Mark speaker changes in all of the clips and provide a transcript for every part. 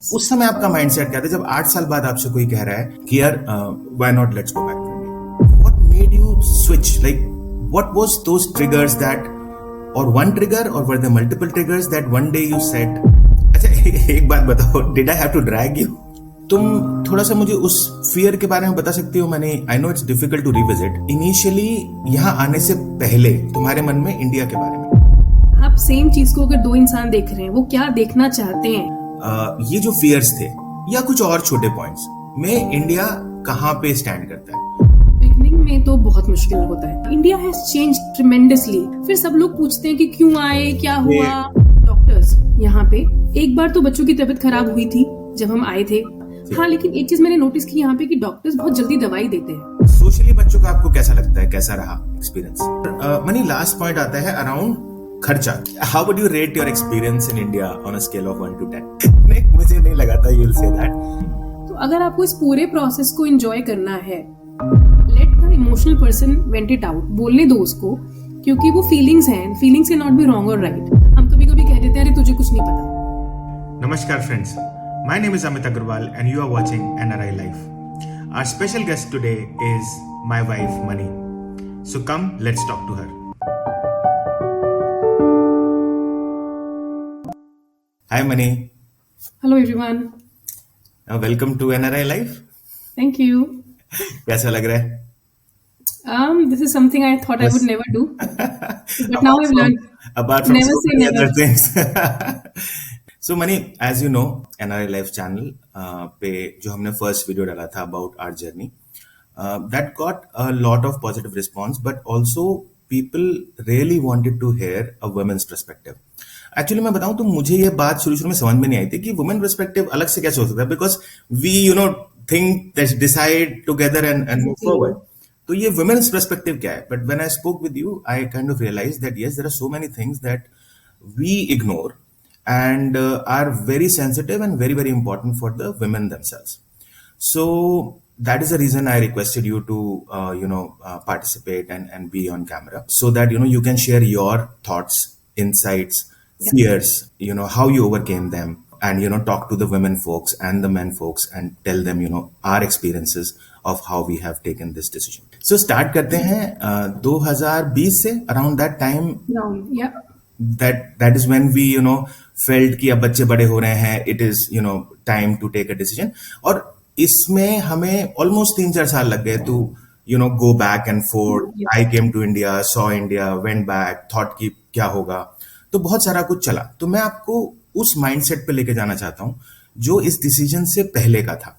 Speaker 1: उस समय आपका माइंडसेट क्या था जब 8 साल बाद आपसे कोई कह रहा है कि यार why not let's go back to India? What made you switch? Like what was those triggers that, or one trigger or were there multiple triggers that one day you said? अच्छा एक बात बताओ, did I have to drag you? तुम थोड़ा सा मुझे उस fear के बारे में बता सकती हो? मैंने I know it's difficult to revisit, initially यहाँ आने से पहले तुम्हारे मन में इंडिया के बारे में।
Speaker 2: आप सेम चीज को अगर दो इंसान देख रहे हैं, वो क्या देखना चाहते हैं?
Speaker 1: ये जो फियर्स थे या कुछ और छोटे पॉइंट्स में इंडिया कहाँ पे स्टैंड करता है?
Speaker 2: बिगनिंग में तो बहुत मुश्किल होता है। India has changed tremendously. फिर सब लोग पूछते हैं कि क्यों आए, क्या हुआ। डॉक्टर्स यहाँ पे, एक बार तो बच्चों की तबीयत खराब हुई थी जब हम आए थे। हाँ, लेकिन एक चीज मैंने नोटिस की यहाँ पे कि डॉक्टर्स बहुत जल्दी दवाई देते हैं।
Speaker 1: सोशली बच्चों का आपको कैसा लगता है, कैसा रहा एक्सपीरियंस? मनी, लास्ट पॉइंट आता है अराउंड खर्चा। How would you rate your experience in India on a scale of 1 to 10? नहीं, मुझे नहीं लगा था यू विल से दैट।
Speaker 2: तो अगर आपको इस पूरे प्रोसेस को एंजॉय करना है, let the emotional person went it out. बोलने दो उसको, क्योंकि वो फीलिंग्स हैं। Feelings can not be wrong और राइट। हम कभी कभी कह देते हैं अरे तुझे कुछ नहीं पता।
Speaker 1: नमस्कार friends, my name is Amit Agrawal and you are watching NRI life. Our special guest today is my wife Mani. So come, let's talk to her. Hi Mani.
Speaker 2: Hello everyone.
Speaker 1: Welcome to NRI Life.
Speaker 2: Thank you.
Speaker 1: कैसा लग रहा है?
Speaker 2: This is something I thought I would never do, but now I've learned.
Speaker 1: Apart from
Speaker 2: never
Speaker 1: so
Speaker 2: say
Speaker 1: many
Speaker 2: never.
Speaker 1: other things. So Mani, as you know, NRI Life channel पे जो हमने first video डाला था about our journey, that got a lot of positive response, but also people really wanted to hear a women's perspective. Actually मैं बताऊं तो मुझे ये बात शुरू में समझ में नहीं आई थी कि वुमेन पर्सपेक्टिव अलग से कैसे हो सकता है, because we think decide together and move forward. तो ये वुमेन्स पर्सपेक्टिव क्या है? But when I spoke with you, I kind of realise that yes, there are so many things that we ignore and are very sensitive and very, very important for the women themselves. So that is the reason I requested you to, participate and be on camera so that, you can share your thoughts, insights, fears, how you overcame them, and, talk to the women folks and the men folks and tell them, our experiences of how we have taken this decision. So start करते हैं 2020 से, around that time.
Speaker 2: Yeah.
Speaker 1: That is when we felt कि अब बच्चे बड़े हो रहे हैं, it is time to take a decision. और इसमें हमें almost 3-4 साल लग गए to go back and forth. I came to India, saw India, went back, thought कि क्या होगा, तो बहुत सारा कुछ चला। तो मैं आपको उस माइंडसेट पे लेके जाना चाहता हूँ जो इस डिसीजन से पहले का था।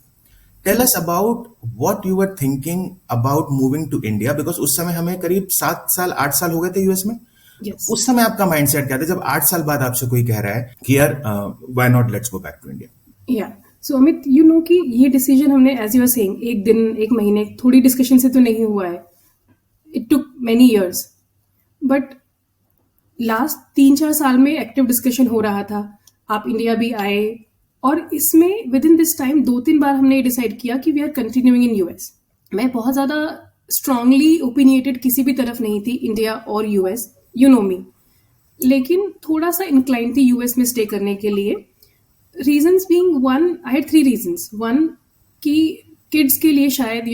Speaker 1: Tell us about what you were thinking about moving to India, because उस समय हमें करीब 8 साल हो गए थे यूएस में।
Speaker 2: Yes.
Speaker 1: उस समय आपका माइंडसेट क्या था जब 8 साल बाद आपसे कोई कह रहा है कि यार why not let's go back to India?
Speaker 2: Yeah. So Amit, कि ये डिसीजन हमने, एज यू आर सेइंग, एक दिन, एक महीने, थोड़ी डिस्कशन से तो नहीं हुआ है। It took many years, but last 3-4 साल में एक्टिव डिस्कशन हो रहा था। आप इंडिया भी आए, और इसमें विद इन दिस टाइम 2-3 बार हमने डिसाइड किया कि we are continuing in US. मैं बहुत ज्यादा स्ट्रांगली ओपिनियटेड किसी भी तरफ नहीं थी, इंडिया और यूएस, यू नो मी, लेकिन थोड़ा सा इंक्लाइन थी यूएस में स्टे करने के लिए। Reasons being, one, I had 3 reasons. One, कि किड्स के लिए शायद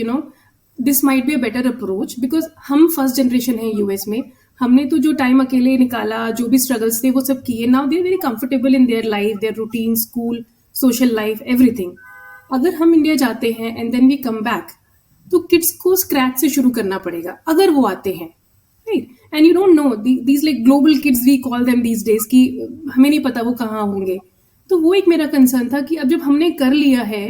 Speaker 2: this might be a better approach, because हम फर्स्ट जनरेशन है यूएस में। हमने तो जो टाइम अकेले निकाला, जो भी स्ट्रगल्स थे वो सब किए। Now they are very comfortable in their life, their routine, school, social life, everything. अगर हम इंडिया जाते हैं and then we come back, तो किड्स को स्क्रैच से शुरू करना पड़ेगा अगर वो आते हैं, right? And you don't know these like global kids, we call them these days, कि हमें नहीं पता वो कहाँ होंगे। तो वो एक मेरा कंसर्न था कि अब जब हमने कर लिया है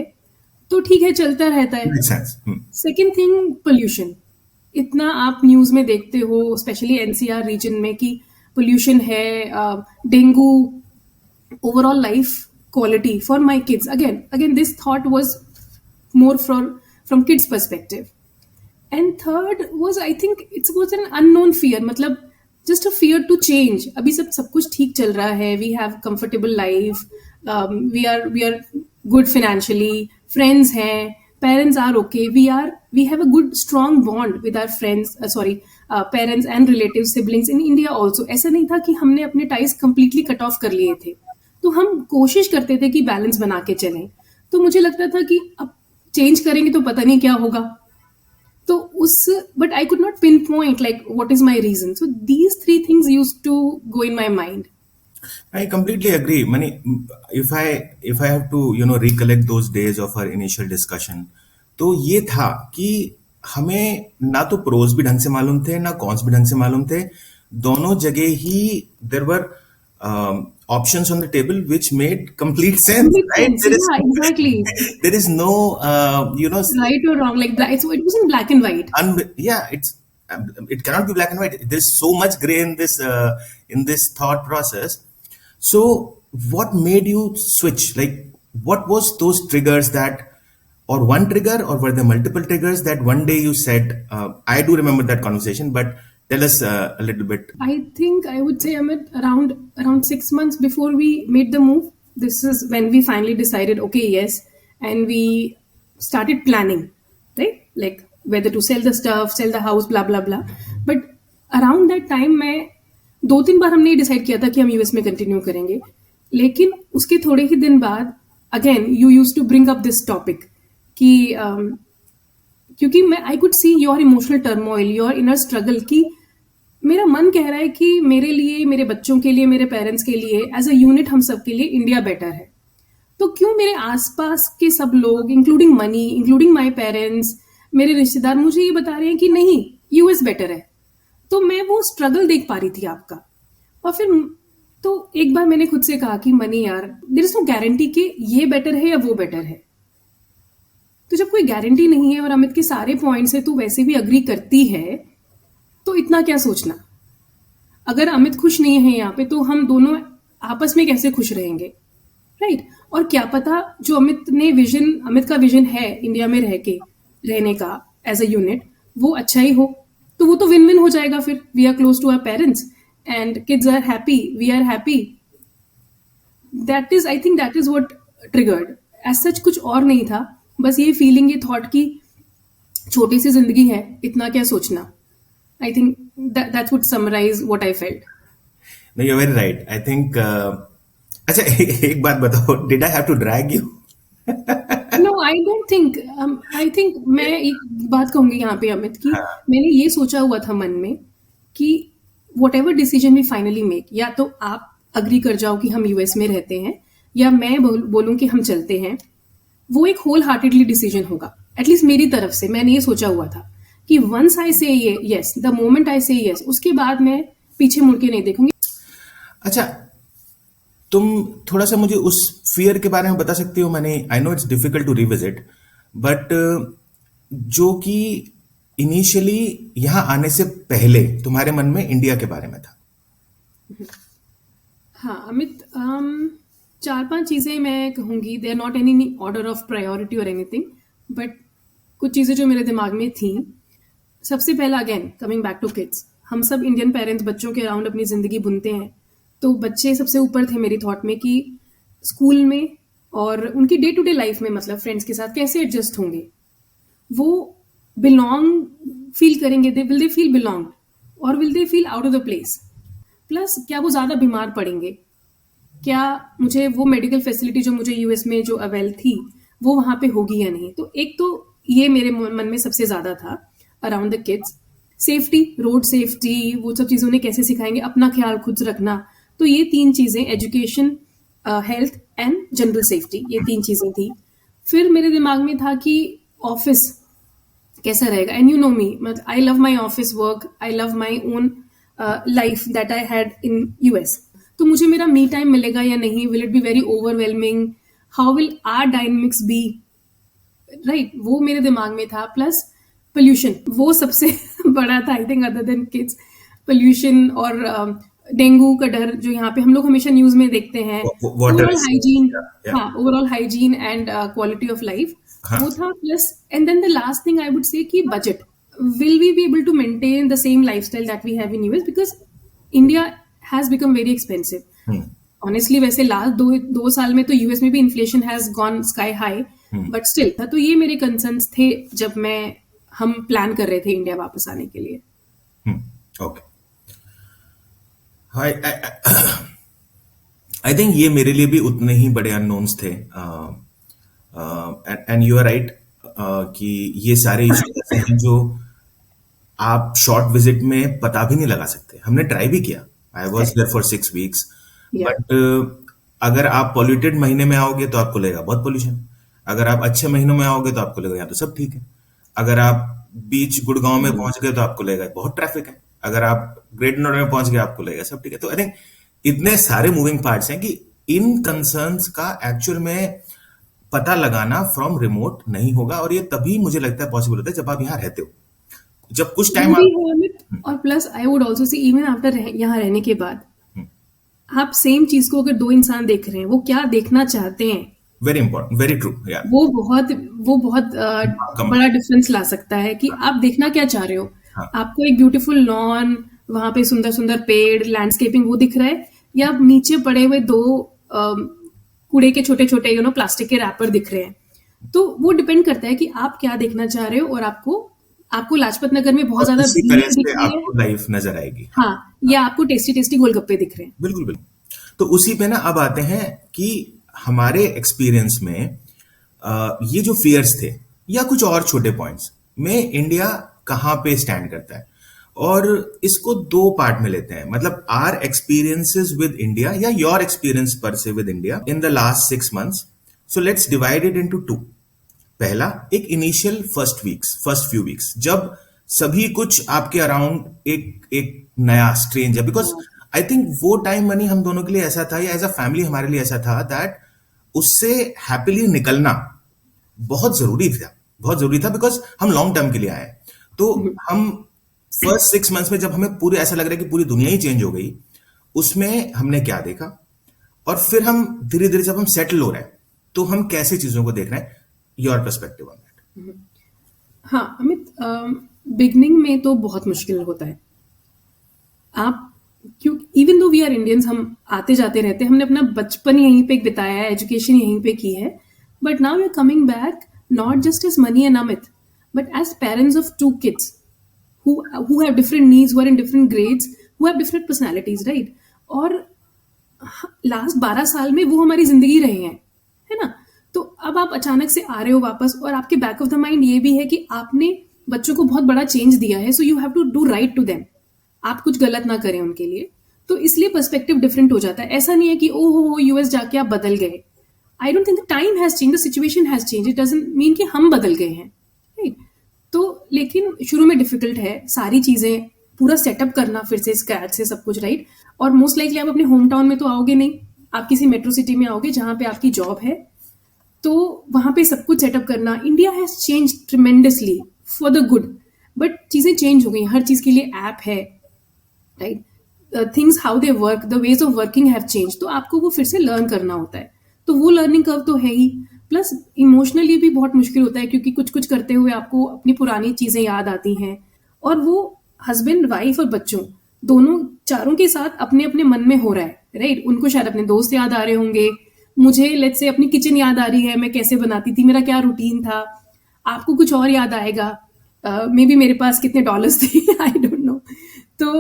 Speaker 2: तो ठीक है, चलता रहता है। Second thing, pollution. इतना आप न्यूज में देखते हो, स्पेशली एनसीआर रीजन में, कि पोल्यूशन है, dengue, overall life quality for my kids. Again this thought was more from kids perspective. And third was, I think it's was an unknown fear, मतलब just a fear to change. अभी सब कुछ ठीक चल रहा है, we have comfortable life, we are good financially, friends हैं, parents are okay, we have a good strong bond with our friends, parents and relatives, siblings in India also. ऐसा नहीं था कि हमने अपने ties completely cut off कर लिए थे। तो हम कोशिश करते थे कि बैलेंस बना के चलें। तो मुझे लगता था कि अब चेंज करेंगे तो पता नहीं क्या होगा। तो उस but I could not pinpoint like what is my reason. So these three things use to go in my mind.
Speaker 1: I completely agree. Mani, if I have to recollect those days of our initial discussion, तो ये था कि हमें ना तो pros भी ढंग से मालूम थे ना कॉन्स भी ढंग से मालूम थे। दोनों जगह ही there were options on the table which made complete sense,
Speaker 2: Complete
Speaker 1: right?
Speaker 2: sense. Yeah, exactly.
Speaker 1: There is no
Speaker 2: Right or wrong, like black. So it wasn't black and white.
Speaker 1: yeah, it cannot be black and white. There's so much gray in this thought process. So what made you switch? Like, what was those triggers that, or one trigger, or were there multiple triggers that one day you said, I do remember that conversation, but tell us a little bit.
Speaker 2: I think I would say Amit, around 6 months before we made the move. This is when we finally decided, okay, yes, and we started planning, right? Like whether to sell the stuff, sell the house, blah blah blah. But around that time मैं 2-3 बार हमने decide किया था कि हम US में continue करेंगे, लेकिन उसके थोड़े ही दिन बाद again you use to bring up this topic कि क्योंकि मैं I could see your emotional turmoil, your inner struggle, कि मेरा मन कह रहा है कि मेरे लिए, मेरे बच्चों के लिए, मेरे पेरेंट्स के लिए, एज अ यूनिट हम सब के लिए इंडिया बेटर है। तो क्यों मेरे आसपास के सब लोग, including money, including my parents, मेरे रिश्तेदार, मुझे ये बता रहे हैं कि नहीं यूएस बेटर है। तो मैं वो स्ट्रगल देख पा रही थी आपका। और फिर तो एक बार मैंने खुद से कहा कि मनी यार, देयर इज नो गारंटी कि ये बेटर है या वो बेटर है। तो जब कोई गारंटी नहीं है और अमित के सारे पॉइंट से तू वैसे भी अग्री करती है, तो इतना क्या सोचना। अगर अमित खुश नहीं है यहाँ पे, तो हम दोनों आपस में कैसे खुश रहेंगे, राइट? और क्या पता जो अमित का विजन है इंडिया में रहने का एज अ यूनिट, वो अच्छा ही हो, तो वो तो विन विन हो जाएगा। फिर we are close to our parents and kids are happy, we are happy. That is, I think that is what triggered. As such कुछ और नहीं था, बस ये फीलिंग, ये थॉट की छोटी सी जिंदगी है, इतना क्या सोचना। I think that would summarize what I felt.
Speaker 1: No, you're very right. I think. अच्छा, एक बात बताओ, did I have to drag you?
Speaker 2: No, I don't think. I think मैं एक बात कहूंगी यहाँ पे अमित की, मैंने ये सोचा हुआ था मन में कि whatever decision we finally make, या तो आप अग्री कर जाओ कि हम यूएस में रहते हैं, या मैं बोलूं कि हम चलते हैं, वो एक होल हार्टेडली डिसीजन होगा। एटलीस्ट मेरी तरफ से मैंने ये सोचा हुआ था कि वंस आई से यस, द मोमेंट आई से यस, उसके बाद मैं पीछे मुड़ के नहीं देखूंगी।
Speaker 1: अच्छा, तुम थोड़ा सा मुझे उस फियर के बारे में बता सकती हो? मैंने, I know it's difficult to revisit, but जो कि इनिशियली यहां आने से पहले तुम्हारे मन में इंडिया के बारे में था।
Speaker 2: हाँ अमित, 4-5 चीजें मैं कहूंगी, they are not any order of priority or anything, but कुछ चीजें जो मेरे दिमाग में थी। सबसे पहला, again coming back to kids, हम सब इंडियन पेरेंट्स बच्चों के अराउंड अपनी जिंदगी बुनते हैं, तो बच्चे सबसे ऊपर थे मेरी थॉट में कि स्कूल में और उनकी डे टू डे लाइफ में, मतलब फ्रेंड्स के साथ कैसे एडजस्ट होंगे, वो बिलोंग फील करेंगे, विल दे फील बिलोंग और will they feel out of the place. Plus क्या वो ज्यादा बीमार पड़ेंगे, क्या मुझे वो मेडिकल फैसिलिटी जो मुझे यूएस में जो अवेल थी वो वहां पे होगी या नहीं। तो एक तो ये मेरे मन में सबसे ज्यादा था around the kids. Safety, road safety, वो सब चीजें उन्हें कैसे सिखाएंगे, अपना ख्याल खुद रखना। तो ये 3 चीजें, education, health and general safety, ये 3 चीजें थी। फिर मेरे दिमाग में था कि ऑफिस कैसा रहेगा, and you know me, I love my office work, I love my own life that I had in US. तो मुझे मेरा मी टाइम मिलेगा या नहीं, will it be very overwhelming, how will our dynamics be, right, वो मेरे दिमाग में था। प्लस पोल्यूशन, वो सबसे बड़ा था I think, other than kids, pollution और डेंगू का डर जो यहाँ पे हम लोग हमेशा न्यूज में देखते हैं। ओवरऑल हाइजीन, हाँ, overall hygiene and quality of life, वो था। Plus and then the last thing I would say कि budget, will we be able to maintain the same lifestyle that we have in US, because India has become very expensive honestly. वैसे last 2 साल में तो US में भी inflation has gone sky high, but still था। तो ये मेरे कंसर्न्स थे जब हम प्लान कर रहे थे इंडिया वापस आने के लिए।
Speaker 1: ओके, आई थिंक ये मेरे लिए भी उतने ही बड़े अननोन्स थे, एंड यू आर राइट कि ये सारे इश्यूज ऐसे हैं जो आप शॉर्ट विजिट में पता भी नहीं लगा सकते। हमने ट्राई भी किया, I was there for 6 weeks,
Speaker 2: या
Speaker 1: बट अगर आप पॉल्यूटेड महीने में आओगे तो आपको लगेगा बहुत पोल्यूशन, अगर आप अच्छे महीनों में आओगे तो आपको लगेगा यहाँ तो सब ठीक है, अगर आप बीच गुड़गांव में पहुंच गए तो आपको लगेगा बहुत ट्रैफिक है, अगर आप ग्रेट नोएडा में पहुंच गए आपको लगेगा सब ठीक है। तो आई थिंक इतने सारे मूविंग पार्ट्स हैं कि इन कंसर्न्स का एक्चुअल में पता लगाना फ्रॉम रिमोट नहीं होगा, और ये तभी मुझे लगता है पॉसिबल होता है जब आप यहाँ रहते हो, जब कुछ
Speaker 2: वो
Speaker 1: टाइम
Speaker 2: भी
Speaker 1: आप।
Speaker 2: है अमित, और plus I would also see even after यहाँ रहने के बाद आप सेम चीज को अगर दो इंसान देख रहे हैं, वो क्या देखना चाहते हैं,
Speaker 1: वेरी इंपॉर्टेंट, वेरी ट्रू, या
Speaker 2: वो बहुत
Speaker 1: कम।
Speaker 2: बड़ा डिफरेंस ला सकता है कि आप देखना क्या चाह रहे हो।
Speaker 1: हाँ,
Speaker 2: आपको एक ब्यूटीफुल लॉन, वहां पे सुंदर सुंदर पेड़, लैंडस्केपिंग वो दिख रहा है, या आप नीचे पड़े हुए दो कूड़े के छोटे छोटे प्लास्टिक के रैपर दिख रहे हैं। तो वो डिपेंड करता है कि आप क्या देखना चाह रहे हो, और आपको लाजपत नगर में बहुत
Speaker 1: और
Speaker 2: ज्यादा
Speaker 1: उसी
Speaker 2: भीड़
Speaker 1: तरह
Speaker 2: दिख
Speaker 1: से
Speaker 2: रही है,
Speaker 1: आपको लाइफ नजर आएगी। हाँ,
Speaker 2: हाँ, या आपको टेस्टी टेस्टी गोलगप्पे दिख रहे हैं।
Speaker 1: बिल्कुल बिल्कुल। तो उसी पे ना अब आते हैं कि हमारे एक्सपीरियंस में ये जो फियर्स थे या कुछ और छोटे पॉइंट्स में इंडिया कहाँ पे स्टैंड करता है, और इसको दो पार्ट में लेते हैं, मतलब आर एक्सपीरियंसेस विद इंडिया या योर एक्सपीरियंस पर से with India in the last 6 months। So let's divide it into two. पहला, एक इनिशियल फर्स्ट फ्यू वीक्स जब सभी कुछ आपके अराउंड एक नया स्ट्रेंज है, बिकॉज आई थिंक वो टाइम मनी हम दोनों के लिए ऐसा था, या एज अ फैमिली हमारे लिए ऐसा था दैट उससे हैप्पीली निकलना बहुत जरूरी था बिकॉज हम लॉन्ग टर्म के लिए आए। तो हम फर्स्ट 6 months में जब हमें पूरे ऐसा लग रहा है कि पूरी दुनिया ही चेंज हो गई, उसमें हमने क्या देखा, और फिर हम धीरे धीरे जब हम सेटल हो रहे हैं तो हम कैसे चीजों को देख रहे हैं, योर पर्सपेक्टिव ऑन दैट।
Speaker 2: हाँ अमित, बिगनिंग में तो बहुत मुश्किल होता है। आप क्यों, even though we are Indians, हम आते जाते रहते हैं, हमने अपना बचपन यहीं पे बिताया है, एजुकेशन यहीं पे की है, but now we are coming back not just as Mani and Amit, but as parents of 2 kids who have different needs, who are in different grades, who have different personalities, right? और लास्ट 12 साल में वो हमारी जिंदगी रहे हैं, है ना? तो अब आप अचानक से आ रहे हो वापस, और आपके बैक ऑफ द माइंड ये भी है कि आपने बच्चों को बहुत बड़ा चेंज दिया है, so you have to do right to them, आप कुछ गलत ना करें उनके लिए। तो इसलिए पर्सपेक्टिव डिफरेंट हो जाता है। ऐसा नहीं है कि ओ हो यूएस जाके आप बदल गए। I don't think the time has change, the situation has change, it doesn't mean कि हम बदल गए हैं, राइट? तो लेकिन शुरू में डिफिकल्ट है सारी चीजें पूरा सेटअप करना फिर से स्क्रैच से सब कुछ, राइट? और मोस्ट लाइकली आप अपने होम टाउन में तो आओगे नहीं, आप किसी मेट्रो सिटी में आओगे जहां पे आपकी जॉब है, तो वहां पे सब कुछ सेटअप करना। India has change tremendously for the good, but चीजें चेंज हो गई, हर चीज के लिए ऐप है, right? Things how they work, the ways of working have change, तो आपको वो फिर से लर्न करना होता है। तो वो लर्निंग कर्व तो है ही, प्लस इमोशनली भी बहुत मुश्किल होता है, क्योंकि कुछ कुछ करते हुए आपको अपनी पुरानी चीजें याद आती हैं, और वो हस्बैंड वाइफ और बच्चों दोनों चारों के साथ अपने अपने मन में हो रहा है, राइट? उनको शायद अपने दोस्त याद आ रहे होंगे, मुझे लेट्स से अपनी किचन याद आ रही है, मैं कैसे बनाती थी, मेरा क्या रूटीन था, आपको कुछ और याद आएगा, मे बी मेरे पास कितने डॉलर्स थे, आई डोंट नो। तो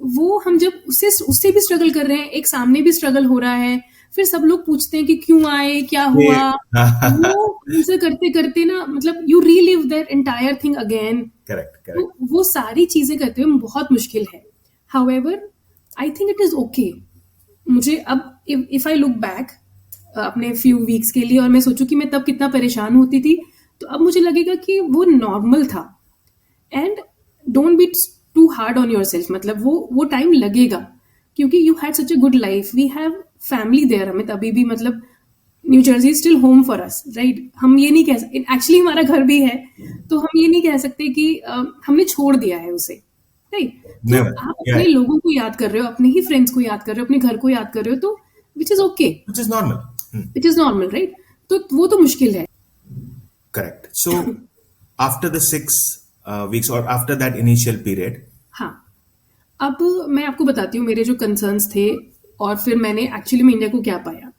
Speaker 2: वो हम जब उससे भी स्ट्रगल कर रहे हैं, एक सामने भी स्ट्रगल हो रहा है, फिर सब लोग पूछते हैं कि क्यों आए, क्या हुआ, वो आंसर करते करते ना, मतलब you relive that entire thing again.
Speaker 1: Correct.
Speaker 2: तो वो सारी चीजें करते हुए बहुत मुश्किल है। However I think it is okay. मुझे अब इफ आई लुक बैक अपने फ्यू वीक्स के लिए, और मैं सोचूं कि मैं तब कितना परेशान होती थी, तो अब मुझे लगेगा कि वो नॉर्मल था। And don't be too hard on yourself, मतलब वो टाइम लगेगा, क्योंकि you had such a good life, we have family there Amit, अभी भी, मतलब New Jersey still home for us, right? हम ये नहीं कह सकते, एक्चुअली हमारा घर भी है, तो हम ये नहीं कह सकते कि हमने छोड़ दिया है उसे, राइट? तो
Speaker 1: Never.
Speaker 2: आप अपने लोगों को याद कर रहे हो, अपने ही फ्रेंड्स को याद कर रहे हो, अपने घर को याद कर रहे हो, तो which is okay,
Speaker 1: Which is normal.
Speaker 2: Which is normal, right? तो वो तो मुश्किल है।
Speaker 1: Correct. So after the 6 weeks or after that initial period,
Speaker 2: हाँ, अब मैं आपको बताती हूँ मेरे जो कंसर्न्स थे, और फिर मैंने एक्चुअली में इंडिया को क्या पाया।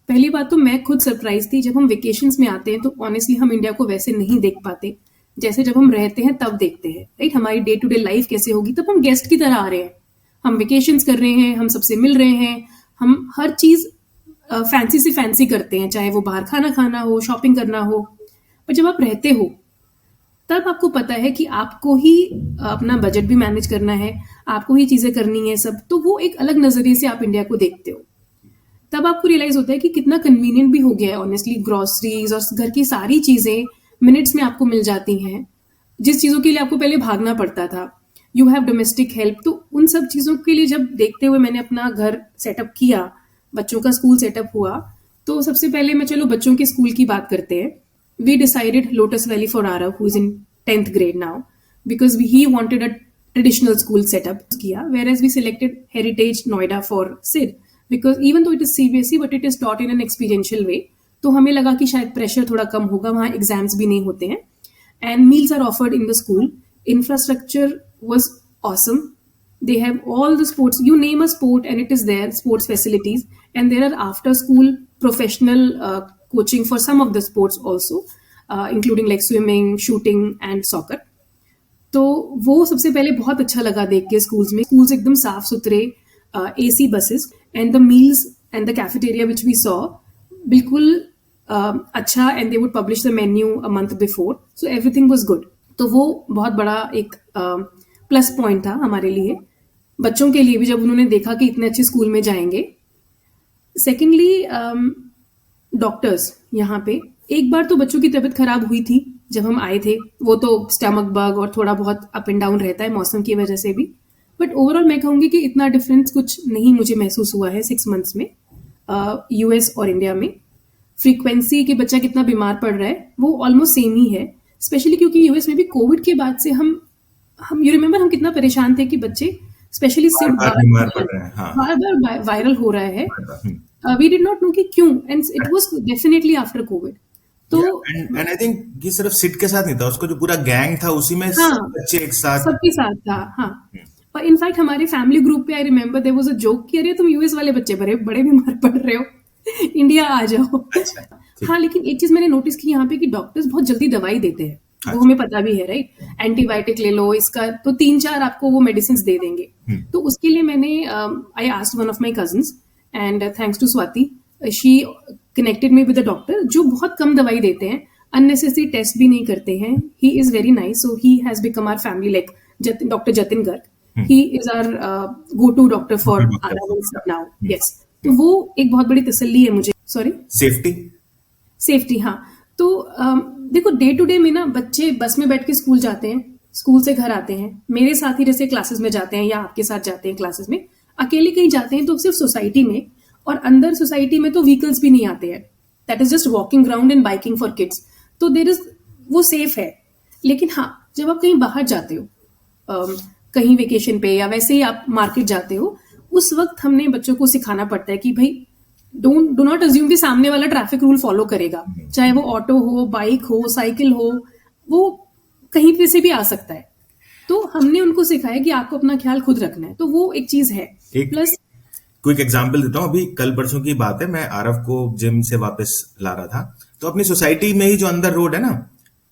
Speaker 2: पहली बात तो मैं खुद सरप्राइज थी, जब हम वेकेशंस में आते हैं तो ऑनेस्टली हम इंडिया को वैसे नहीं देख पाते जैसे जब हम रहते हैं तब देखते हैं, राइट? हमारी डे टू डे लाइफ कैसे होगी, तब हम गेस्ट की तरह आ रहे हैं, हम वेकेशंस कर रहे हैं, हम सबसे मिल रहे हैं, हम हर चीज फैंसी से फैंसी करते हैं, चाहे वो बाहर खाना खाना हो, शॉपिंग करना हो। पर जब आप रहते हो तब आपको पता है कि आपको ही अपना बजट भी मैनेज करना है, आपको ही चीजें करनी है सब, तो वो एक अलग नजरिए से आप इंडिया को देखते हो। तब आपको रियलाइज होता है कि कितना कन्वीनियंट भी हो गया है ऑनेस्टली। ग्रोसरीज और घर की सारी चीजें मिनट्स में आपको मिल जाती हैं, जिस चीजों के लिए आपको पहले भागना पड़ता था। You have domestic help. तो उन सब चीजों के लिए जब देखते हुए मैंने अपना घर सेटअप किया, बच्चों का स्कूल सेटअप हुआ, तो सबसे पहले मैं चलो बच्चों के स्कूल की बात करते हैं। We decided Lotus Valley for Arav, who is in 10th grade now, because he wanted a traditional school setup किया, whereas we selected Heritage Noida for Sid, because even though it is CBSE, but it is taught in an experiential way, तो हमें लगा कि शायद pressure थोड़ा कम होगा, वहाँ exams भी नहीं होते हैं, and meals are offered in the school. Infrastructure was awesome. They have all the sports, you name a sport and it is there, sports facilities, and there are after school professional coaching for some of the sports also, including like swimming, shooting and soccer. तो वो सबसे पहले बहुत अच्छा लगा देख के schools में। स्कूल्स एकदम साफ सुथरे, AC buses, and the meals and the cafeteria which we saw बिल्कुल अच्छा, and they would publish the menu a month before, so everything was good. तो वो बहुत बड़ा एक प्लस पॉइंट था हमारे लिए, बच्चों के लिए भी, जब उन्होंने देखा कि इतने अच्छे स्कूल में जाएंगे। सेकेंडली, डॉक्टर्स यहाँ पे, एक बार तो बच्चों की तबीयत खराब हुई थी जब हम आए थे, वो तो स्टमक बग और थोड़ा बहुत अप एंड डाउन रहता है मौसम की वजह से भी, बट ओवरऑल मैं कहूंगी कि इतना डिफरेंस कुछ नहीं मुझे महसूस हुआ है 6 मंथ्स में US और इंडिया में। फ्रीक्वेंसी कि बच्चा कितना बीमार पड़ रहा है वो ऑलमोस्ट सेम ही है, स्पेशली क्योंकि US में भी कोविड के बाद से हम यू रिमेम्बर हम कितना परेशान थे कि बच्चे स्पेशली सिर्फ बार बार वायरल हो रहा है। वी डिड नॉट नो कि क्यों, and it was definitely after Covid. तो
Speaker 1: एंड आई थिंक कि सिर्फ सिड के साथ नहीं था, उसको जो पूरा गैंग था उसी में
Speaker 2: हाँ,
Speaker 1: सब बच्चे एक साथ,
Speaker 2: सबके साथ था। हाँ, और इनफैक्ट हमारे फैमिली ग्रुप पे I remember there was a joke कि अरे तुम US वाले बच्चे बड़े बीमार पड़ रहे हो, इंडिया आ जाओ। हाँ, लेकिन एक चीज मैंने नोटिस की यहाँ पे कि डॉक्टर्स बहुत जल्दी दवाई देते हैं, वो हमें पता भी है, राइट? एंटीबायोटिक ले लो, इसका तो 3-4 आपको वो मेडिसिन दे देंगे। तो उसके लिए मैंने I asked one of my cousins, and thanks to Swati, she connected me with a doctor जो बहुत कम दवाई देते हैं, अननेसेसरी टेस्ट भी नहीं करते हैं। He is very nice, so he has become our family, like doctor Jatin Garg, he is our go to doctor for now. Yes, तो वो एक बहुत बड़ी तसल्ली है मुझे। Sorry, safety. हाँ, तो देखो डे टू डे में ना बच्चे बस में बैठ के स्कूल जाते हैं, स्कूल से घर आते हैं, मेरे साथ ही जैसे क्लासेस में जाते हैं या आपके साथ जाते हैं क्लासेस में, अकेले कहीं जाते हैं तो सिर्फ सोसाइटी में, और अंदर सोसाइटी में तो व्हीकल्स भी नहीं आते हैं, that is just walking ground and biking for kids, तो देर इज वो सेफ है। लेकिन हाँ, जब आप कहीं बाहर जाते हो, कहीं वेकेशन पे या वैसे ही आप मार्केट जाते हो, उस वक्त हमने बच्चों को सिखाना पड़ता है कि भाई डू नॉट अज्यूम कि सामने वाला ट्रैफिक रूल फॉलो करेगा, चाहे वो ऑटो हो, बाइक हो, साइकिल हो, वो कहीं पे से भी आ सकता है। तो हमने उनको सिखाया कि आपको अपना ख्याल खुद रखना है, तो वो एक चीज है। प्लस
Speaker 1: क्विक एग्जांपल देता हूँ, अभी कल परसों की बात है, मैं आरव को जिम से वापस ला रहा था, तो अपनी सोसाइटी में ही जो अंदर रोड है ना,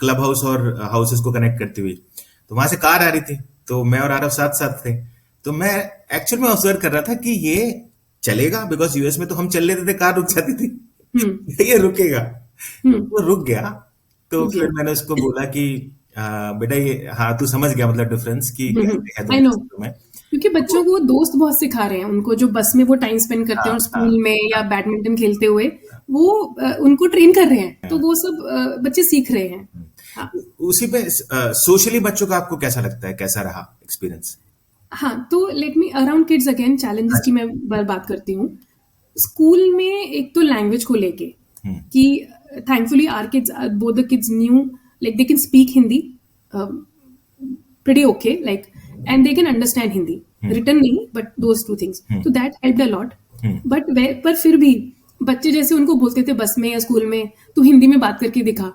Speaker 1: क्लब हाउस और हाउसेस को कनेक्ट करती हुई, तो वहां से कार आ रही थी, तो मैं और आरव साथ साथ थे, तो मैं एक्चुअल में ऑब्जर्व कर रहा था कि ये चलेगा, बिकॉज US में तो हम चल लेते थे, कार रुक जाती थी, ये रुकेगा, वो रुक गया। तो फिर मैंने उसको बोला कि बेटा ये, हाँ तू समझ गया मतलब डिफरेंस की
Speaker 2: आई नो, क्योंकि बच्चों को दोस्त बहुत सिखा रहे हैं, उनको जो बस में वो टाइम स्पेंड करते हैं और स्कूल में या बैडमिंटन खेलते हुए वो उनको ट्रेन कर रहे हैं, तो वो सब बच्चे सीख रहे हैं। हाँ।
Speaker 1: उसी पे सोशली बच्चों का आपको कैसा लगता है, कैसा रहा एक्सपीरियंस?
Speaker 2: हाँ, तो let me around kids again, challenges की मैं बात करती हूँ। स्कूल में एक तो लैंग्वेज को लेके कि thankfully our kids, both the kids knew, like they can speak Hindi pretty okay, like, and they can understand Hindi, written नहीं, but those two things, so that helped a lot. but पर फिर भी बच्चे जैसे उनको बोलते थे बस में या स्कूल में, तू हिंदी में बात करके दिखा,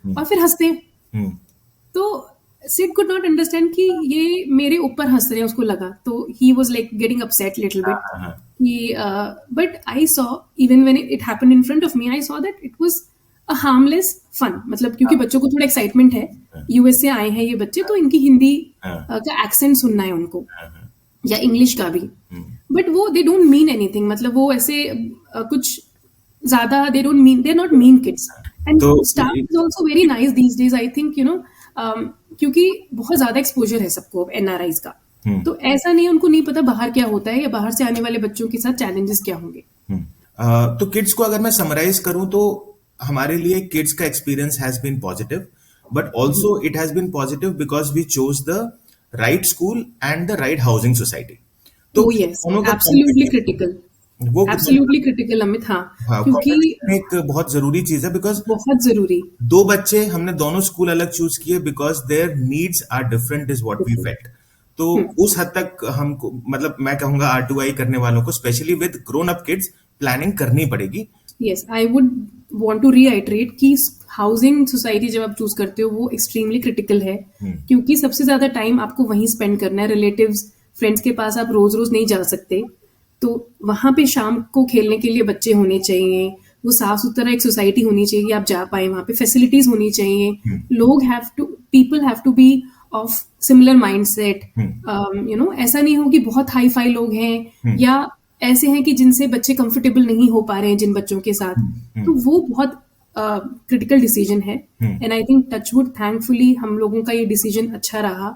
Speaker 2: और फिर हंसते हैं। तो Sid could not understand कि ये मेरे ऊपर हंस रहे हैं, उसको लगा, तो he was like getting upset little bit. But I saw, even when it happened in front of me, I saw that it was a harmless fun, मतलब क्योंकि बच्चों को थोड़ा एक्साइटमेंट है, US से आए हैं ये बच्चे, तो इनकी हिंदी का एक्सेंट सुनना है उनको, या इंग्लिश का भी, बट वो दे डोंट मीन एनीथिंग, मतलब वो ऐसे कुछ ज्यादा they don't mean, they are not mean kids. And
Speaker 1: तो
Speaker 2: staff is also very nice these days, I think, you know, क्योंकि बहुत ज्यादा एक्सपोजर है सबको एनआरआईज का. तो ऐसा नहीं, उनको नहीं पता बाहर क्या होता है या बाहर से आने वाले बच्चों के साथ चैलेंजेस क्या होंगे.
Speaker 1: तो किड्स को अगर मैं समराइज करूं तो हमारे लिए किड्स का experience has been positive, but also it has been positive because we chose the right school and the right housing society. तो
Speaker 2: ओ यस,
Speaker 1: दोनों का
Speaker 2: एब्सोल्युटली क्रिटिकल,
Speaker 1: वो
Speaker 2: एब्सोल्युटली क्रिटिकल अमित. हाँ,
Speaker 1: हाँ,
Speaker 2: क्योंकि
Speaker 1: combination एक बहुत जरूरी चीज है बिकॉज
Speaker 2: बहुत जरूरी.
Speaker 1: दो बच्चे हमने दोनों स्कूल अलग चूज किए because their needs are different is what we felt. तो उस हद तक हमको, मतलब मैं कहूंगा R2I करने वालों को specially with grown up kids planning करनी पड़ेगी.
Speaker 2: Yes, I would want to reiterate कि हाउसिंग सोसाइटी जब आप चूज करते हो वो एक्सट्रीमली क्रिटिकल है, क्योंकि सबसे ज्यादा टाइम आपको वहीं स्पेंड करना है. रिलेटिव्स, फ्रेंड्स के पास आप रोज रोज नहीं जा सकते, तो वहां पे शाम को खेलने के लिए बच्चे होने चाहिए, वो साफ सुथरा एक सोसाइटी होनी चाहिए, आप जा पाए वहां पे, फैसिलिटीज होनी चाहिए, लोग have to, people have to be of similar mindset. You know, ऐसा नहीं हो कि बहुत हाई फाई लोग हैं या ऐसे हैं कि जिनसे बच्चे कंफर्टेबल नहीं हो पा रहे हैं जिन बच्चों के साथ. तो वो बहुत क्रिटिकल डिसीजन है. And I think touch wood thankfully हम लोगों का ये डिसीजन अच्छा रहा.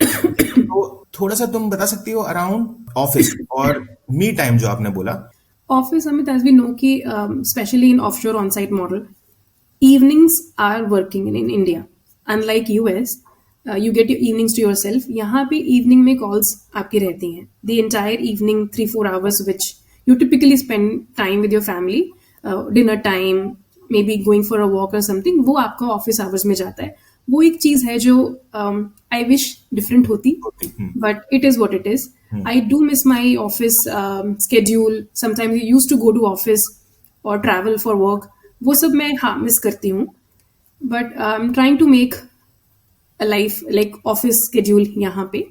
Speaker 1: तो थोड़ा सा तुम बता सकती हो अराउंड ऑफिस और मी टाइम जो आपने बोला.
Speaker 2: Office, Amit, as we know, ki, especially in offshore on-site model, evenings are working in India. Unlike US, you get your evenings to yourself. यहाँ पे evening में calls आपकी रहती हैं. The entire evening, 3-4 hours, which you typically spend time with your family, dinner time, maybe going for a walk or something, वो आपका office hours में जाता है. वो एक चीज है जो आई विश डिफरेंट होती, but it is what it is. I do miss my office schedule. Sometimes you used to go to office और ट्रैवल फॉर वर्क, वो सब मैं हाँ मिस करती हूँ. But I am trying to make a life like office schedule यहाँ पे.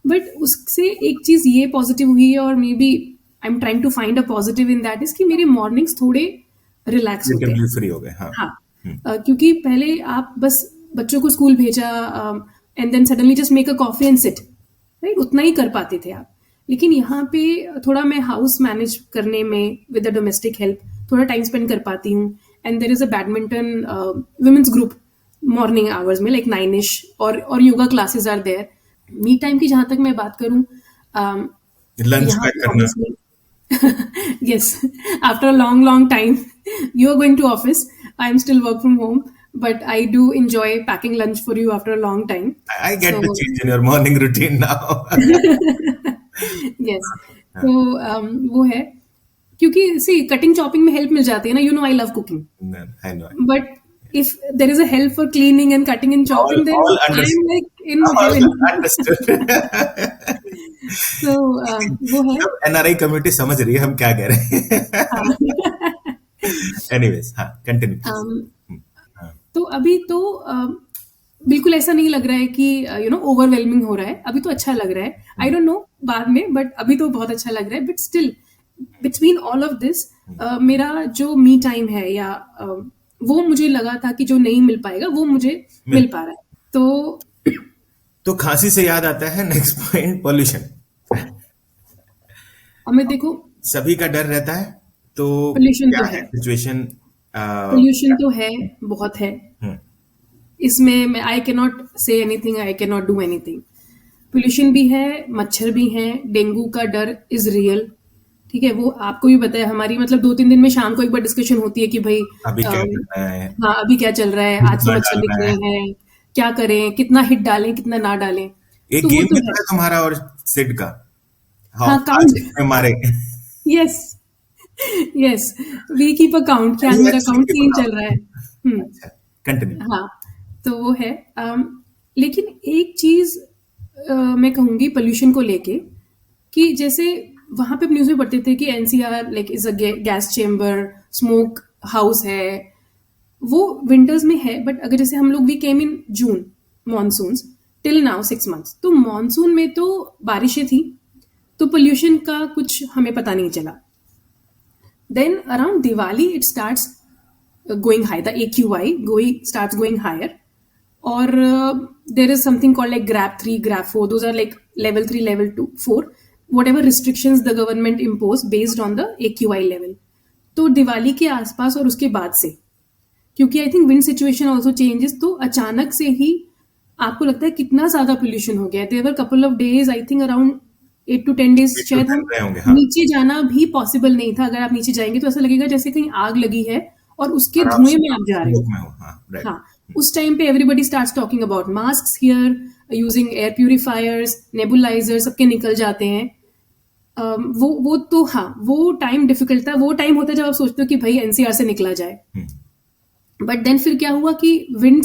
Speaker 2: But उससे एक चीज ये पॉजिटिव हुई है, और maybe I am trying to find a positive in that is कि मेरे मॉर्निंग्स थोड़े रिलैक्स होते हैं.
Speaker 1: फ्री हो गए.
Speaker 2: हाँ, क्योंकि पहले आप बस बच्चों को स्कूल भेजा and then suddenly just make a coffee and sit, right, उतना ही कर पाते थे आप. लेकिन यहाँ पे थोड़ा मैं हाउस मैनेज करने में विद द डोमेस्टिक हेल्प थोड़ा टाइम स्पेंड कर पाती हूँ. And there is a badminton women's group morning hours में, लाइक 9ish, और yoga classes are there. Me time की जहां तक मैं बात करूँ,
Speaker 1: लंच पैक करना.
Speaker 2: yes, after a long time you are going to office, I am still work from home, but I do enjoy packing lunch for you after a long time.
Speaker 1: I get the change in your morning routine now.
Speaker 2: yes, so वो है, क्योंकि see cutting chopping में help मिल जाती है ना. You know I love cooking.
Speaker 1: I know.
Speaker 2: But if there is a help for cleaning and cutting and chopping, then I'm like in heaven.
Speaker 1: Understood.
Speaker 2: So वो है.
Speaker 1: NRI community समझ रही है हम क्या कह रहे हैं. Anyways, हाँ, continue.
Speaker 2: तो अभी तो बिल्कुल ऐसा नहीं लग रहा है कि यू नो ओवरवेलमिंग हो रहा है. अभी तो अच्छा लग रहा है. आई डोंट नो बाद में, बट अभी तो बहुत अच्छा लग रहा है. But still between all of this मेरा जो मी टाइम है या वो मुझे लगा था कि जो नहीं मिल पाएगा वो मुझे मिल पा रहा है.
Speaker 1: तो खांसी से याद आता है नेक्स्ट पॉइंट, पॉल्यूशन.
Speaker 2: हमें देखो
Speaker 1: सभी का डर रहता है, तो
Speaker 2: पोल्यूशन तो है,
Speaker 1: सिचुएशन
Speaker 2: पोल्यूशन तो है, बहुत है. इसमें मैं I can not say anything, I can not do anything. Pollution भी है, मच्छर भी है, डेंगू का डर इज रियल. ठीक है, वो आपको भी पता है. हमारी मतलब 2-3 दिन में शाम को एक बार डिस्कशन होती है कि भाई
Speaker 1: अभी क्या चल रहा है.
Speaker 2: हाँ, अभी क्या चल रहा है, आज तो मच्छर दिख रहे हैं, क्या करें, कितना हिट डालें, कितना ना डालें.
Speaker 1: एक
Speaker 2: तो
Speaker 1: गेम
Speaker 2: तो
Speaker 1: है तुम्हारा और सिड का.
Speaker 2: हाँ, काउंट
Speaker 1: मारे.
Speaker 2: Yes yes, we keep a count. क्या मेरा काउंट 3 चल रहा है.
Speaker 1: कंटिन्यू.
Speaker 2: हाँ, तो वो है. लेकिन एक चीज मैं कहूंगी पोल्यूशन को लेके, कि जैसे वहां पे न्यूज में पढ़ते थे कि NCR like is a gas chamber, smoke house है. वो विंटर्स में है, बट अगर जैसे हम लोग we came in June monsoon till now 6 months, तो मॉनसून में तो बारिशें थी, तो पोल्यूशन का कुछ हमें पता नहीं चला. Then around Diwali it starts going high, the AQI starts going higher, or there is something called like grab 3, grab 4. Those are like level 3, level 2, 4. whatever restrictions the government imposed based on the AQI level. तो दिवाली के आसपास और उसके बाद से, क्योंकि I think wind situation also changes, तो अचानक से ही आपको लगता है कितना ज्यादा पोल्यूशन हो गया. There were couple of days, I think around 8 to 10 days,
Speaker 1: 8 to
Speaker 2: शायद
Speaker 1: 10
Speaker 2: हम
Speaker 1: रहे होंगे, हाँ.
Speaker 2: नीचे जाना भी पॉसिबल नहीं था. अगर आप नीचे जाएंगे तो ऐसा लगेगा जैसे कहीं आग लगी है और उसके
Speaker 1: और आप
Speaker 2: धुएं में आप जा रहे हो.
Speaker 1: स्मोक में हो, हाँ, right.
Speaker 2: हाँ, उस टाइम पे everybody starts talking about mask here, using air purifiers, nebuliser, सबके निकल जाते हैं. वो तो हाँ, वो टाइम डिफिकल्ट था. वो टाइम होता है जब आप सोचते हो कि भाई एनसीआर से निकला जाए. बट देन फिर क्या हुआ कि विंड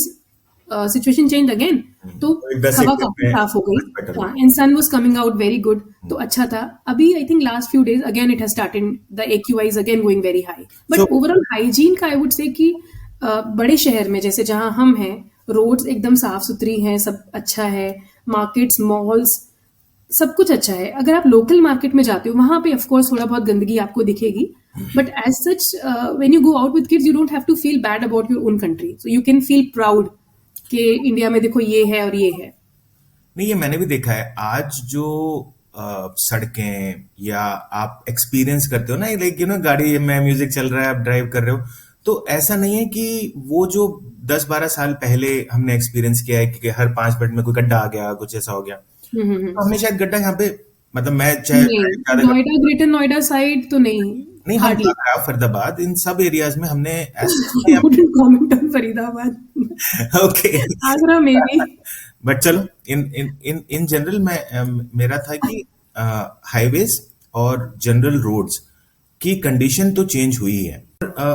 Speaker 2: सिचुएशन चेंज अगेन, तो
Speaker 1: एक 10
Speaker 2: हवा
Speaker 1: एक दिन
Speaker 2: काफी
Speaker 1: में
Speaker 2: साफ हो
Speaker 1: much
Speaker 2: गई.
Speaker 1: better
Speaker 2: हाँ, and sun was coming out very good, तो अच्छा था. अभी I think last few days again it has started, the AQI is again going very high. But
Speaker 1: So-
Speaker 2: overall hygiene का आई वुड से कि बड़े शहर में जैसे जहां हम हैं, रोड्स एकदम साफ सुथरी हैं, सब अच्छा है, मार्केट्स, मॉल्स, सब कुछ अच्छा है. अगर आप लोकल मार्केट में जाते हो वहां पे ऑफ कोर्स थोड़ा बहुत गंदगी आपको दिखेगी, but as such when you go out with kids you don't have to feel bad about your own country. So you can feel proud कि इंडिया में देखो ये है और ये है.
Speaker 1: नहीं, ये मैंने भी देखा है. आज जो सड़कें या आप एक्सपीरियंस करते हो ना, लाइक यू नो, गाड़ी में म्यूजिक चल रहा है, आप ड्राइव कर रहे हो, तो ऐसा नहीं है कि वो जो 10-12 साल पहले हमने एक्सपीरियंस किया है कि हर 5 मिनट में कोई गड्ढा आ गया, कुछ ऐसा हो गया. तो हमने शायद गड्ढा यहाँ पे, मतलब मैं चाहे
Speaker 2: नहीं,
Speaker 1: ज्यादा
Speaker 2: नोएडा, ग्रेटर नोएडा साइड तो नहीं.
Speaker 1: नहीं, हम
Speaker 2: हार्डली.
Speaker 1: फरीदाबाद, इन सब एरियाज में हमने
Speaker 2: I wouldn't comment on Faridabad.
Speaker 1: Okay.
Speaker 2: Agra में भी.
Speaker 1: बट चलो, इन जनरल मेरा था कि हाईवेज और जनरल रोड्स की कंडीशन तो चेंज हुई है.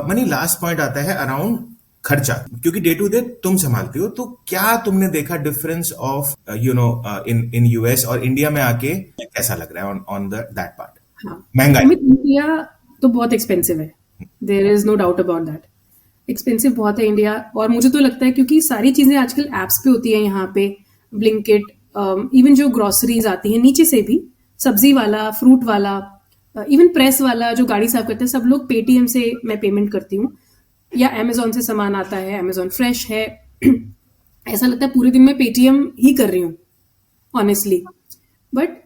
Speaker 1: मनी, लास्ट पॉइंट आता है अराउंड खर्चा, क्योंकि डे टू डे तुम संभालती हो, तो क्या तुमने देखा difference of you know in US और इंडिया में आके कैसा लग रहा है ऑन दैट पार्ट?
Speaker 2: हाँ,
Speaker 1: महंगाई.
Speaker 2: अमित, इंडिया तो बहुत एक्सपेंसिव है. There is no doubt about that. Expensive बहुत है इंडिया. और मुझे तो लगता है क्योंकि सारी चीजें आजकल एप्स पे होती है यहाँ पे, ब्लिंकिट, इवन जो ग्रोसरीज आती है नीचे से भी, सब्जी वाला, फ्रूट वाला, इवन प्रेस वाला जो गाड़ी साफ करते हैं, सब लोग पेटीएम से मैं पेमेंट करती हूँ, या अमेजोन से सामान आता है, अमेजोन फ्रेश है. ऐसा लगता है पूरे दिन में पेटीएम ही कर रही हूँ ऑनेस्टली. बट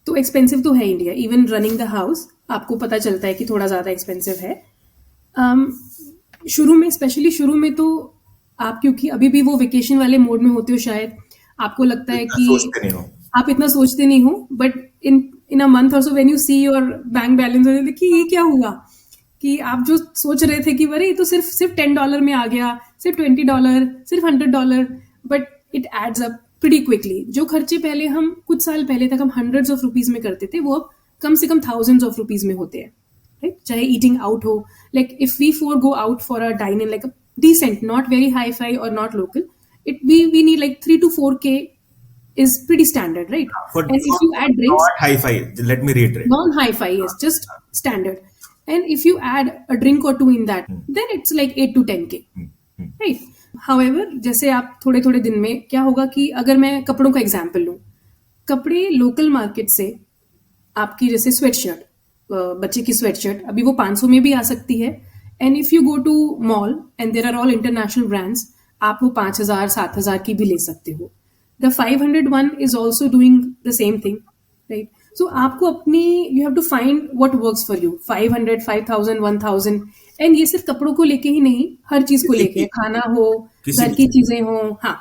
Speaker 2: तो एक्सपेंसिव तो है India. Even running the house आपको पता चलता है कि थोड़ा ज्यादा एक्सपेंसिव है. शुरू में, स्पेशली शुरू में तो आप, क्योंकि अभी भी वो वेकेशन वाले मोड में होते हो, शायद आपको लगता है कि
Speaker 1: सोचते नहीं हो.
Speaker 2: आप इतना सोचते नहीं हो. बट इन अ मंथ और so when you see your bank balance, कि ये क्या हुआ, कि आप जो सोच रहे थे कि अरे ये तो सिर्फ $10 में आ गया, सिर्फ $20, सिर्फ $100, but it adds up pretty quickly. जो खर्चे पहले हम, कुछ साल पहले तक हम हंड्रेड्स ऑफ रुपीज में करते थे, वो अब कम से कम थाउजेंड्स ऑफ रुपीज में होते हैं. राइट, चाहे ईटिंग आउट हो, like if we go out for a dine in, like a decent, not very hi-fi or not local, we need like 3 to 4K is pretty standard, right? And if you add drinks,
Speaker 1: Not hi-fi, let me reiterate.
Speaker 2: non-hi-fi, yes, just standard. And if you add a drink or two in that, then it's like 8 to 10K, right? However, जैसे आप थोड़े थोड़े दिन में क्या होगा कि अगर मैं कपड़ों का एग्जाम्पल लूं, कपड़े लोकल मार्केट से आपकी जैसे स्वेटशर्ट, बच्चे की स्वेटशर्ट अभी वो 500 में भी आ सकती है. And if you go to mall and there are all international brands, आप वो 5,000-7,000 की भी ले सकते हो. The 500 one is also doing the same thing, right? So आपको अपनी, you have to find what works for you. 500, 5,000, 1,000. And ये सिर्फ कपड़ों को लेके ही नहीं, हर चीज को लेके, खाना हो, घर की चीजें हो, हाँ,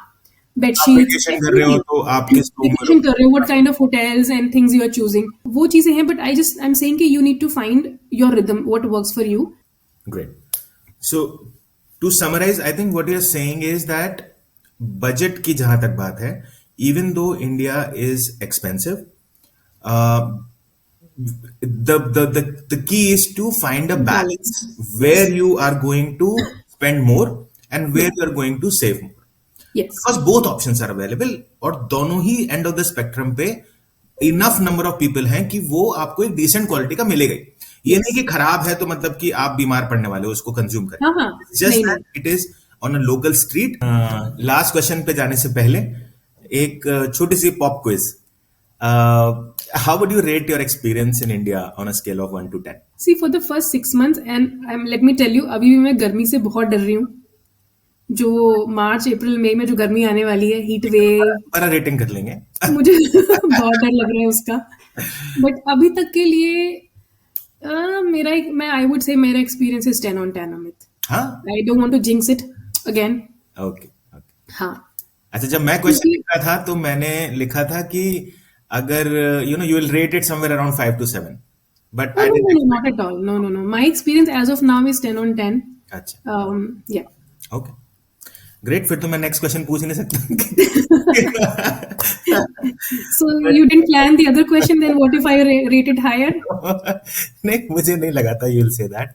Speaker 2: बेडशीट,
Speaker 1: वेकेशन कर रहे हो तो आप किस रूम में
Speaker 2: वेकेशन कर रहे हो, what kind of hotels and things you are choosing, वो चीजें हैं. बट आई एम सेइंग कि you need to find your rhythm, what works for you.
Speaker 1: Great. So, to summarize, I think what you're saying is that budget की जहां तक बात है, even though India is expensive, uh, the key is to find a balance where you are going to spend more and where you are going to save more.
Speaker 2: Yes.
Speaker 1: Because both options are available, और दोनों ही end of the spectrum पे enough number of people हैं कि वो आपको एक decent quality का मिलेगा ही. ये नहीं कि खराब है तो मतलब कि आप बीमार पड़ने वाले हो उसको कंज्यूम करें. Just that it is on a local street. Last question पे जाने से पहले एक छोटी सी pop quiz. How would you rate your experience in India on a scale of 1 to 10?
Speaker 2: See, for the first 6 months, and let me tell you, अभी भी मैं गर्मी से बहुत डर रही हूँ. जो मार्च अप्रैल मई में जो गर्मी आने वाली है, हीट वेव,
Speaker 1: बड़ा रेटिंग कर लेंगे।
Speaker 2: मुझे बहुत डर लग रहा है उसका। बट अभी तक के लिए मैं आई वुड से मेरा एक्सपीरियंस इज 10 on 10, अमित।
Speaker 1: हाँ,
Speaker 2: I don't want to jinx it again.
Speaker 1: Okay okay.
Speaker 2: हाँ,
Speaker 1: अच्छा, जब मैं क्वेश्चन
Speaker 2: क्योंकि
Speaker 1: लिख रहा था तो मैंने लिखा था कि अगर you will rate it somewhere around 5 to 7, but
Speaker 2: oh,
Speaker 1: I
Speaker 2: no, no,
Speaker 1: didn't
Speaker 2: no, not at all. No, no, no. My experience as of now is 10 on 10.
Speaker 1: अच्छा,
Speaker 2: Yeah.
Speaker 1: Okay, great. फिर तो मैं नेक्स्ट क्वेश्चन पूछ ही नहीं सकता।
Speaker 2: So you didn't plan the other question, then what if I rated higher?
Speaker 1: नहीं, मुझे नहीं लगा था you will say that,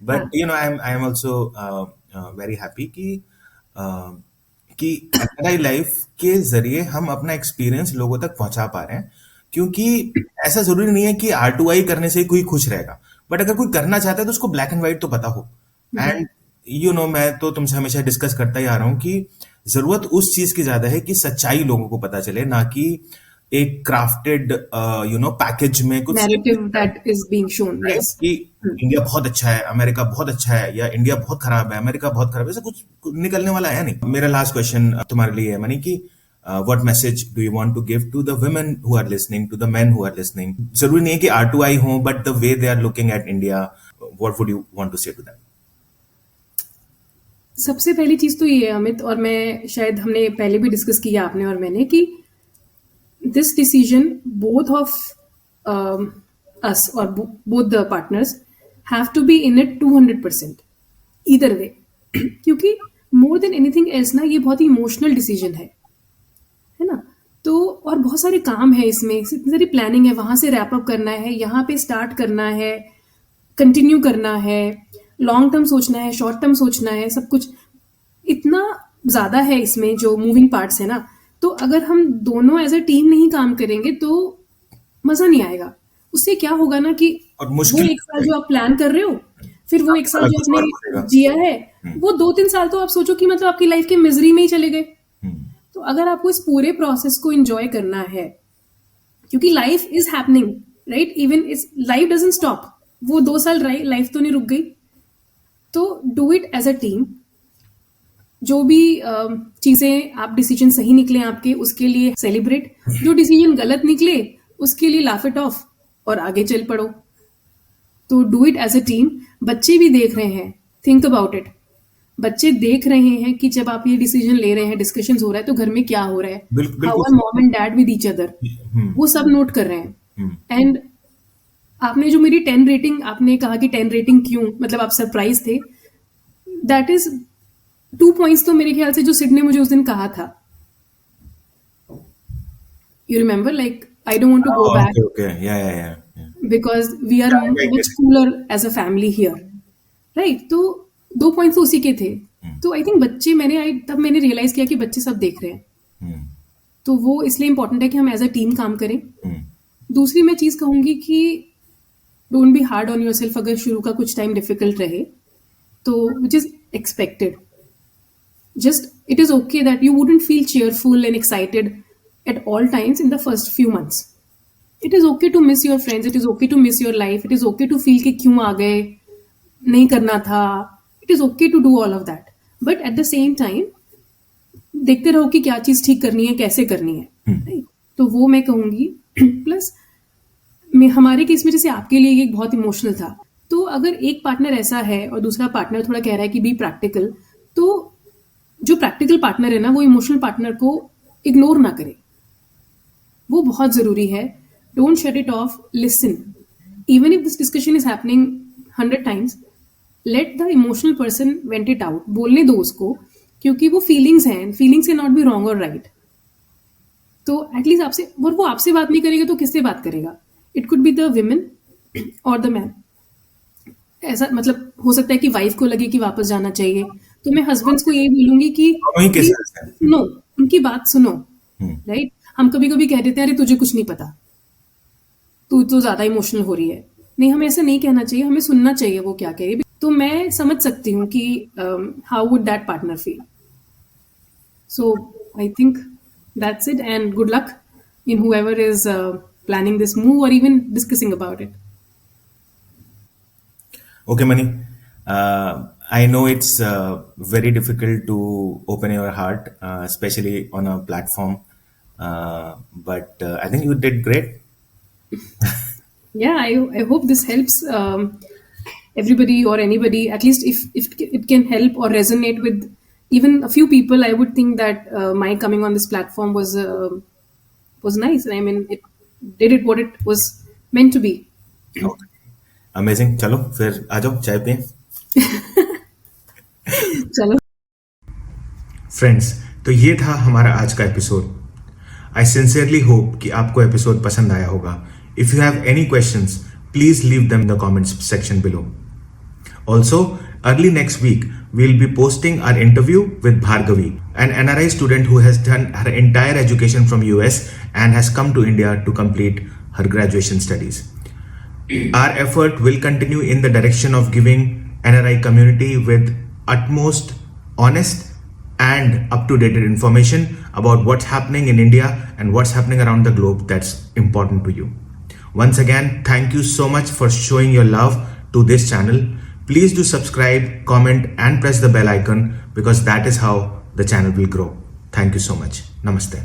Speaker 1: but
Speaker 2: हाँ,
Speaker 1: I am also very happy कि एनआरआई लाइफ के जरिए हम अपना एक्सपीरियंस लोगों तक पहुंचा पा रहे हैं, क्योंकि ऐसा जरूरी नहीं है कि R2I करने से ही कोई खुश रहेगा, बट अगर कोई करना चाहता है तो उसको ब्लैक एंड व्हाइट तो पता हो। एंड मैं तो तुमसे हमेशा डिस्कस करता ही आ रहा हूं कि जरूरत उस चीज की ज्यादा है कि सच्चाई लोगों को पता चले, ना कि एक क्राफ्टेड पैकेज में कुछ
Speaker 2: narrative that is being shown.
Speaker 1: Right,
Speaker 2: Yes.
Speaker 1: कि इंडिया बहुत अच्छा है, अमेरिका बहुत अच्छा है, या इंडिया बहुत खराब है, अमेरिका बहुत खराब है, ऐसा कुछ निकलने वाला है नहीं। मेरा लास्ट क्वेश्चन तुम्हारे लिए है मनी कि what message do you want to give to the women who are listening, to the men who are listening? जरूरी नहीं है कि R2I हो, but the way they are looking at India, what would you want to say to them?
Speaker 2: सबसे पहली चीज तो ये है अमित, और मैं शायद हमने पहले भी डिस्कस किया आपने और मैंने, कि this decision both of us or both the partners have to be in it 200% either way. क्योंकि more than anything else ना, ये बहुत ही इमोशनल डिसीजन है ना। तो और बहुत सारे काम है इसमें, इतनी सारी प्लानिंग है, वहां से रैप अप करना है, यहाँ पे स्टार्ट करना है, कंटिन्यू करना है, लॉन्ग टर्म सोचना है, शॉर्ट टर्म सोचना है, सब कुछ इतना ज्यादा है इसमें जो मूविंग पार्ट्स है ना। तो अगर हम दोनों एज अ टीम नहीं काम करेंगे तो मजा नहीं आएगा। उससे क्या होगा ना कि
Speaker 1: और
Speaker 2: वो
Speaker 1: मुश्किल
Speaker 2: एक साल जो आप प्लान कर रहे हो, फिर वो एक साल
Speaker 1: वाला
Speaker 2: जो
Speaker 1: कुछ और
Speaker 2: आपने
Speaker 1: बोलेगा।
Speaker 2: जिया है, वो 2-3 साल तो आप सोचो कि मतलब आपकी लाइफ के मिजरी में ही चले गए। तो अगर आपको इस पूरे प्रोसेस को एंजॉय करना है, क्योंकि life is happening, right, even is life doesn't stop, वो 2 साल लाइफ तो नहीं रुक गई। तो do it as a team. जो भी चीजें आप डिसीजन सही निकले आपके, उसके लिए सेलिब्रेट। जो डिसीजन गलत निकले उसके लिए लाफ इट ऑफ और आगे चल पड़ो। तो do it as a team. बच्चे भी देख रहे हैं, थिंक अबाउट इट। बच्चे देख रहे हैं कि जब आप ये डिसीजन ले रहे हैं, डिस्कशन हो रहा है, तो घर में क्या हो रहा है,
Speaker 1: बिल्कुल
Speaker 2: हाउ
Speaker 1: बिल्कुल।
Speaker 2: Are mom and dad with each other, वो सब नोट कर रहे हैं। एंड आपने जो मेरी 10 रेटिंग आपने कहा कि 10 रेटिंग क्यों, मतलब आप सरप्राइज थे, दैट इज 2 पॉइंट्स तो मेरे ख्याल से जो सिड ने मुझे उस दिन कहा था, you remember, like I don't want to go back
Speaker 1: okay okay, yeah
Speaker 2: because we are much cooler as a family here, right. तो 2 पॉइंट्स तो उसी के थे। तो आई थिंक बच्चे, तब मैंने रियलाइज किया कि बच्चे सब देख रहे हैं, तो वो इसलिए इंपॉर्टेंट है कि हम एज अ टीम काम करें। दूसरी मैं चीज कहूंगी कि don't be hard on yourself. अगर शुरू का कुछ टाइम डिफिकल्ट रहे तो which is expected, just it is okay that you wouldn't feel cheerful and excited at all times in the first few months. It is okay to miss your friends, it is okay to miss your life, it is okay to feel कि क्यों आ गए, नहीं करना था, it is okay to do all of that, but at the same time देखते रहो कि क्या चीज ठीक करनी है, कैसे करनी है, right? तो वो मैं कहूंगी। प्लस हमारे केस में जैसे आपके लिए एक बहुत इमोशनल था, तो अगर एक पार्टनर ऐसा है और दूसरा पार्टनर थोड़ा कह रहा है कि बी प्रैक्टिकल, तो जो प्रैक्टिकल पार्टनर है ना, वो इमोशनल पार्टनर को इग्नोर ना करे, वो बहुत जरूरी है। Don't shut it of, listen. Even if this discussion is happening 100 times, let the emotional person went it out, बोलने दो उसको, क्योंकि वो फीलिंग्स हैं, feelings can not be wrong और राइट। तो एटलीस्ट आपसे, और वो आपसे बात नहीं करेगा तो किससे बात करेगा? It could be the women और द मैन। ऐसा मतलब हो सकता है कि वाइफ को लगे कि वापस जाना चाहिए, तो मैं हस्बैंड्स को यही बोलूंगी कि
Speaker 1: वही केसेस हैं।
Speaker 2: सुनो, उनकी बात सुनो, राइट। हम कभी कभी कह देते हैं अरे तुझे कुछ नहीं पता, तू तो ज्यादा इमोशनल हो रही है। नहीं, हमें ऐसा नहीं कहना चाहिए, हमें सुनना चाहिए वो क्या कह रही है। तो मैं समझ सकती हूँ कि how would that partner feel. So I think that's it, and good luck in whoever is planning this move or even discussing about it.
Speaker 1: Okay, Mani. I know it's very difficult to open your heart, especially on a platform. But I think you did great.
Speaker 2: Yeah, I hope this helps everybody or anybody. At least if it can help or resonate with even a few people, I would think that my coming on this platform was nice. And I mean, it did it what it was meant to be.
Speaker 1: Okay. Amazing. चलो फिर आ जाओ चाय पिए.
Speaker 2: Chalo.
Speaker 1: Friends, तो ये था हमारा आज का एपिसोड. आई सिंसियरली होप कि आपको एपिसोड पसंद आया होगा. If you have any questions, please leave them in the comments section below. Also, early next week, we'll be posting our interview with Bhargavi, an NRI student who has done her entire education from US and has come to India to complete her graduation studies. Our effort will continue in the direction of giving NRI community with utmost honest and up-to-date information about what's happening in India and what's happening around the globe that's important to you. Once again, thank you so much for showing your love to this channel. Please do subscribe, comment and press the bell icon because that is how the channel will grow. Thank you so much. Namaste.